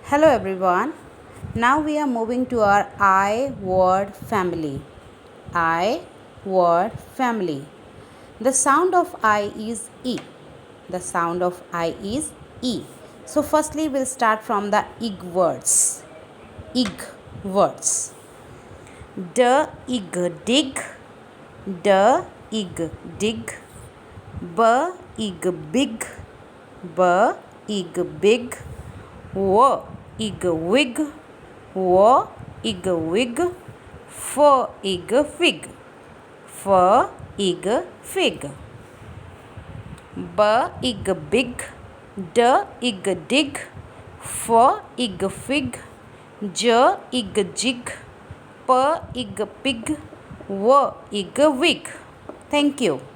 Hello everyone. Now we are moving to our I word family. I word family. The sound of I is E. The sound of I is E. So firstly we'll start from the ig words. Ig words. D ig dig. D ig dig. B ig big. B ig big. W ig wig. W ig wig. F ig fig. F ig fig. B ig big. D ig dig. F ig fig. J ig jig. P ig pig. W ig wig. Thank you.